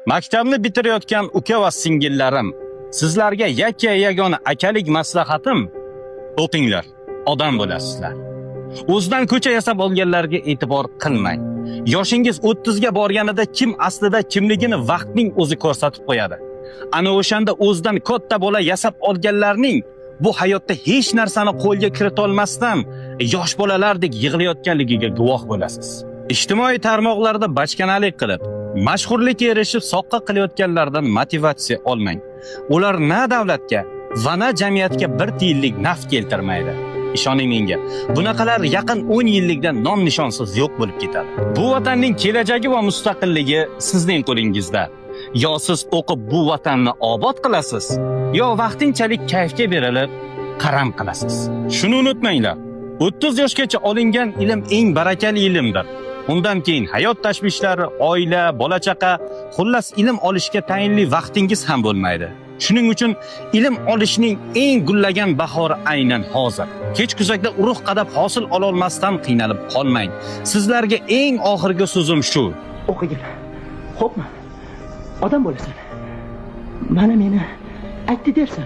Maktabni bitirayotgan uka va singillarim, sizlarga yagona akalik maslahatim, o'qinglar, odam bo'lasizlar. O'zidan ko'cha yasab olganlarga e'tibor qilmang. Yoshingiz 30 ga borganida kim aslida kimligini vaqtning o'zi ko'rsatib qo'yadi. Ana o'shanda o'zidan katta bola yasab olganlarning bu hayotda hech narsani qo'lga kirita olmasdan yosh bolalardek yig'layotganligiga guvoh bo'lasiz. Ijtimoiy tarmoqlarda bachkanalik qilib, mashhurlikka erishib soqqa qilayotganlardan motivatsiya olmang. Ular na davlatga va na jamiyatga bir tiyinlik naf keltirmaydi. Ishoning menga, bunaqalar yaqin 10 yillikdan nom nishonsiz yo'q bo'lib ketadi. Bu vatanning kelajagi va mustaqilligi sizning qo'lingizda. Yo siz o'qib bu vatanni obod qilasiz, yo vaqtinchalik kayfga berilib qaram qilasiz. Shuni unutmanglar. 30 yoshgacha olingan ilm eng barakali ilmdir. Undan keyin hayot tashvishlari, oila, bola-chaqa, xullas ilm olishga tayinli vaqtingiz ham bo'lmaydi. Shuning uchun ilm olishning eng gullagan bahori aynan hozir. Kech kuzakda urug' qadab hosil ola olmasdan qiynalib qolmang. Sizlarga eng oxirgi so'zim shu. O'qigin. Xo'pmi? Odam bo'lasan. Mana meni aytdi dersan.